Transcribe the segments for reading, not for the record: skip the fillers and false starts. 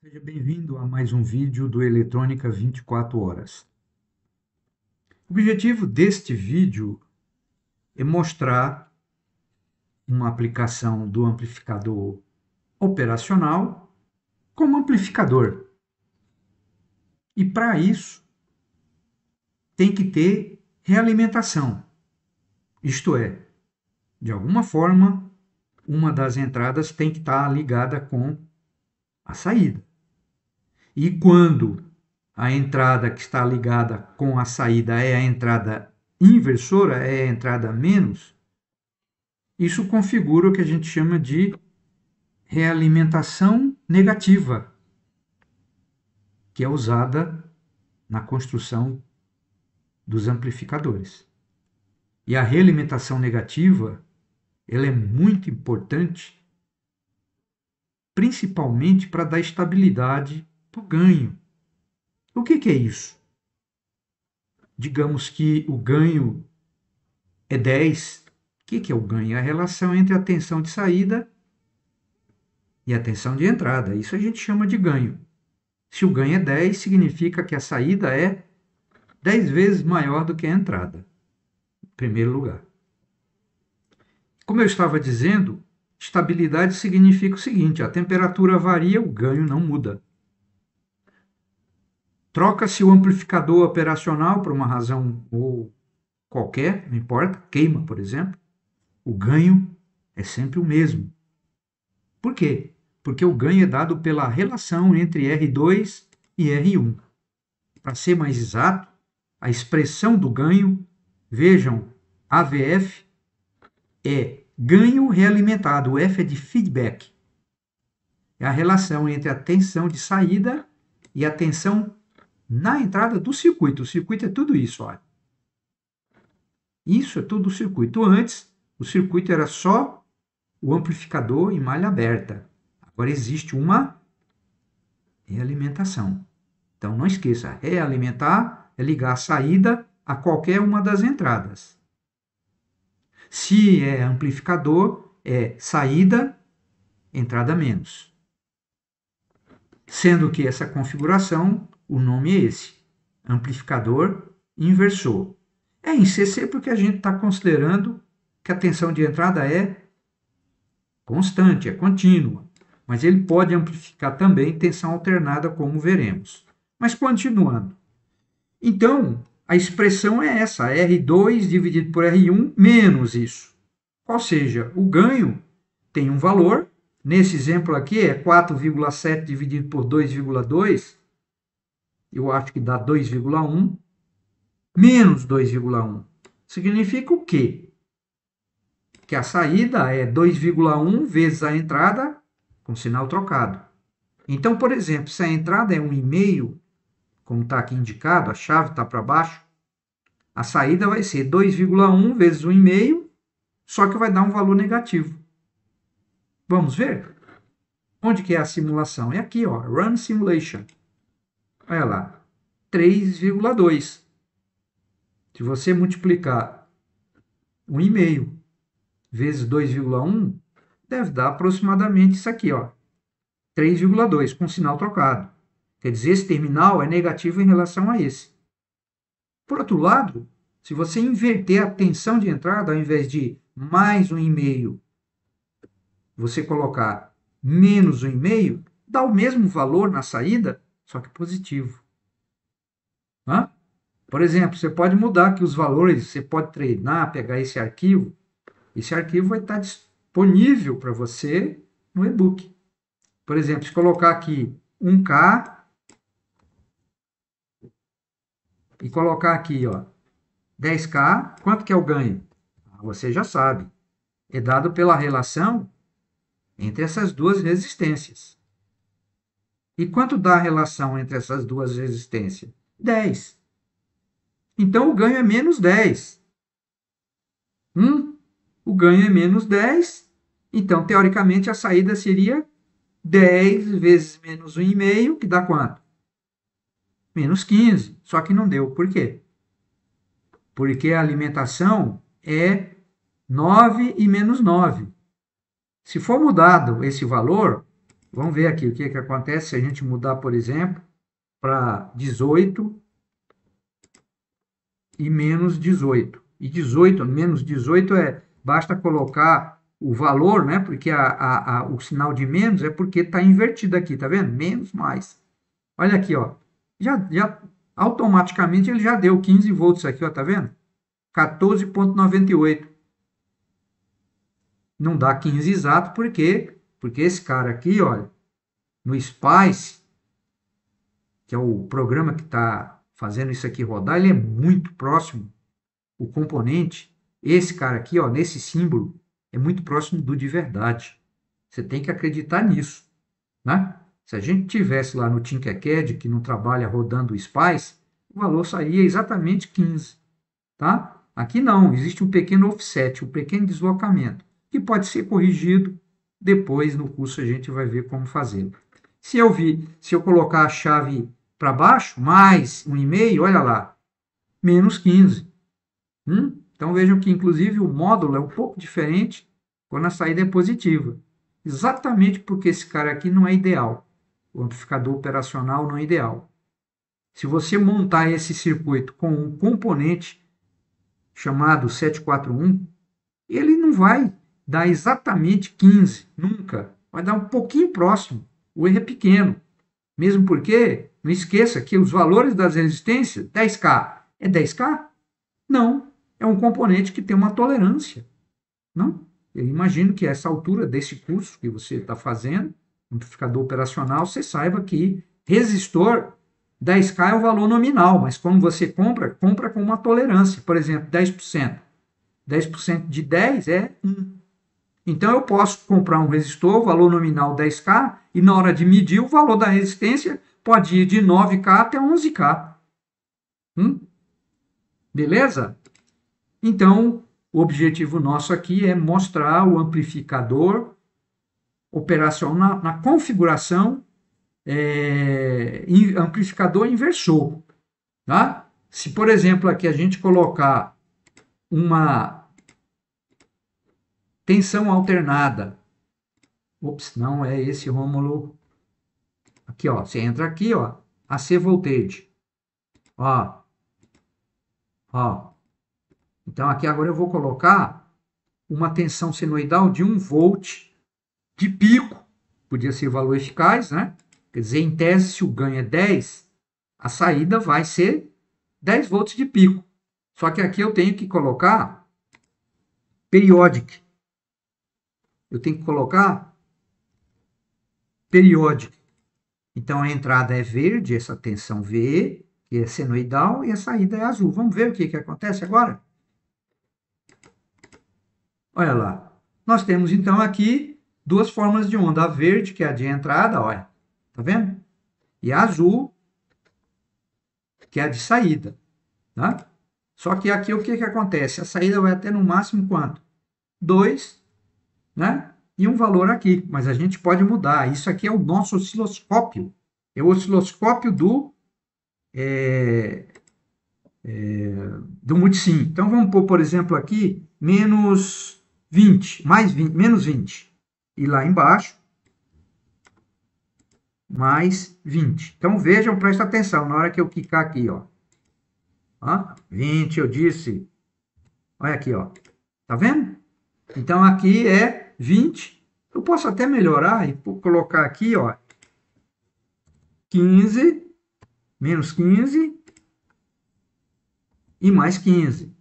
Seja bem-vindo a mais um vídeo do Eletrônica 24 Horas. O objetivo deste vídeo é mostrar uma aplicação do amplificador operacional como amplificador. E para isso, tem que ter realimentação. Isto é, de alguma forma, uma das entradas tem que estar ligada com a saída. E quando a entrada que está ligada com a saída é a entrada inversora, é a entrada menos, isso configura o que a gente chama de realimentação negativa, que é usada na construção dos amplificadores. E a realimentação negativa, ela é muito importante, principalmente para dar estabilidade para o ganho. O que é isso? Digamos que o ganho é 10. O que é o ganho? É a relação entre a tensão de saída e a tensão de entrada. Isso a gente chama de ganho. Se o ganho é 10, significa que a saída é 10 vezes maior do que a entrada, em primeiro lugar. Como eu estava dizendo, estabilidade significa o seguinte: a temperatura varia, o ganho não muda. Troca-se o amplificador operacional por uma razão ou qualquer, não importa, queima, por exemplo, o ganho é sempre o mesmo. Por quê? Porque o ganho é dado pela relação entre R2 e R1. Para ser mais exato, a expressão do ganho, vejam, AVF é ganho realimentado, o F é de feedback. É a relação entre a tensão de saída e a tensão na entrada do circuito. O circuito é tudo isso, olha. Isso é tudo o circuito. Antes, o circuito era só o amplificador em malha aberta. Agora existe uma realimentação. Então não esqueça, realimentar é ligar a saída a qualquer uma das entradas. Se é amplificador, é saída, entrada menos. Sendo que essa configuração, o nome é esse, amplificador inversor. É em CC porque a gente está considerando que a tensão de entrada é constante, é contínua, mas ele pode amplificar também tensão alternada, como veremos. Mas continuando. Então, a expressão é essa, R2 dividido por R1 menos isso. Ou seja, o ganho tem um valor, nesse exemplo aqui é 4,7 dividido por 2,2, eu acho que dá 2,1, menos 2,1. Significa o quê? Que a saída é 2,1 vezes a entrada com sinal trocado. Então, por exemplo, se a entrada é 1,5, como está aqui indicado, a chave está para baixo, a saída vai ser 2,1 vezes 1,5, só que vai dar um valor negativo. Vamos ver? Onde que é a simulação? É aqui, ó, Run Simulation. Olha lá, 3,2. Se você multiplicar 1,5 vezes 2,1, deve dar aproximadamente isso aqui, ó, 3,2, com sinal trocado. Quer dizer, esse terminal é negativo em relação a esse. Por outro lado, se você inverter a tensão de entrada, ao invés de mais 1,5, você colocar menos 1,5, dá o mesmo valor na saída, só que positivo. Hã? Por exemplo, você pode mudar aqui os valores, você pode treinar, pegar esse arquivo vai estar disponível para você no e-book. Por exemplo, se colocar aqui 1K e colocar aqui, ó, 10K, quanto que é o ganho? Você já sabe. É dado pela relação entre essas duas resistências. E quanto dá a relação entre essas duas resistências? 10. Então o ganho é menos 10. O ganho é menos 10. Então, teoricamente, a saída seria 10 vezes menos 1,5, que dá quanto? Menos 15. Só que não deu. Por quê? Porque a alimentação é 9 e menos 9. Se for mudado esse valor, Vamos ver aqui o que acontece se a gente mudar, por exemplo, para 18 e menos 18. E 18, menos 18 basta colocar o valor, né? Porque o sinal de menos é porque está invertido aqui, tá vendo? Menos mais. Olha aqui, ó. Já automaticamente ele já deu 15 volts aqui, ó, tá vendo? 14,98. Não dá 15 exato, por quê? Porque esse cara aqui, olha, no Spice, que é o programa que está fazendo isso aqui rodar, ele é muito próximo, o componente, esse cara aqui, ó, nesse símbolo, é muito próximo do de verdade. Você tem que acreditar nisso, né? Se a gente tivesse lá no Tinkercad, que não trabalha rodando o Spice, o valor saía exatamente 15, tá? Aqui não, existe um pequeno offset, um pequeno deslocamento, que pode ser corrigido. Depois no curso a gente vai ver como fazê-lo. Se eu colocar a chave para baixo, mais 1,5, olha lá, menos 15. Então vejam que inclusive o módulo é um pouco diferente quando a saída é positiva. Exatamente porque esse cara aqui não é ideal. O amplificador operacional não é ideal. Se você montar esse circuito com um componente chamado 741, ele não vai dar exatamente 15, nunca. Vai dar um pouquinho próximo. O erro é pequeno. Mesmo porque, não esqueça que os valores das resistências, 10K, é 10K? Não. É um componente que tem uma tolerância. Não? Eu imagino que a essa altura desse curso que você está fazendo, amplificador operacional, você saiba que resistor 10K é o valor nominal, mas quando você compra, compra com uma tolerância. Por exemplo, 10%. 10% de 10 é 1. Então eu posso comprar um resistor, valor nominal 10K, e na hora de medir o valor da resistência pode ir de 9K até 11K. Beleza? Então, o objetivo nosso aqui é mostrar o amplificador operacional na configuração amplificador inversor. Tá? Se, por exemplo, aqui a gente colocar uma tensão alternada, ops, não é esse, Rômulo. Aqui, ó, você entra aqui, ó, AC voltage. Ó, ó. Então, aqui agora eu vou colocar uma tensão senoidal de 1 volt de pico. Podia ser valor eficaz, né? Quer dizer, em tese, se o ganho é 10, a saída vai ser 10 volts de pico. Só que aqui eu tenho que colocar periodic. Eu tenho que colocar periodic. Então, a entrada é verde, essa tensão VE, que é senoidal, e a saída é azul. Vamos ver o que acontece agora? Olha lá. Nós temos, então, aqui duas formas de onda. A verde, que é a de entrada, olha. Tá vendo? E a azul, que é a de saída. Tá? Só que aqui o que acontece? A saída vai até no máximo quanto? 2, né? E um valor aqui. Mas a gente pode mudar. Isso aqui é o nosso osciloscópio. É o osciloscópio do multisim. Então vamos pôr, por exemplo, aqui menos 20, mais 20, menos 20. E lá embaixo, mais 20. Então vejam, presta atenção, na hora que eu clicar aqui, ó. 20, eu disse. Olha aqui, ó. Tá vendo? Então aqui é 20. Eu posso até melhorar e colocar aqui, ó, 15, menos 15 e mais 15.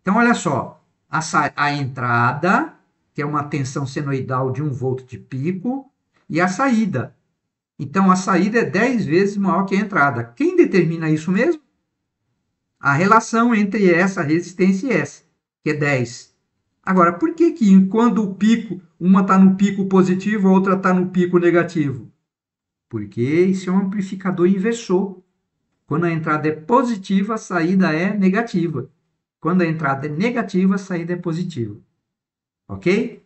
Então, olha só, a entrada, que é uma tensão senoidal de 1 volt de pico, e a saída. Então, a saída é 10 vezes maior que a entrada. Quem determina isso mesmo? A relação entre essa resistência e essa, que é 10. Agora, por que quando o pico, uma está no pico positivo, a outra está no pico negativo? Porque isso é um amplificador inversor. Quando a entrada é positiva, a saída é negativa. Quando a entrada é negativa, a saída é positiva. Ok?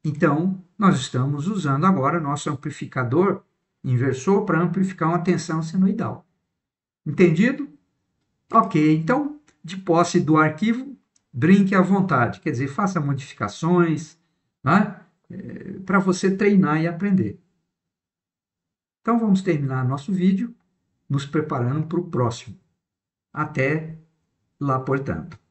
Então, nós estamos usando agora nosso amplificador inversor para amplificar uma tensão senoidal. Entendido? Ok, então, de posse do arquivo, brinque à vontade. Quer dizer, faça modificações, né? Para você treinar e aprender. Então vamos terminar nosso vídeo nos preparando para o próximo. Até lá, portanto.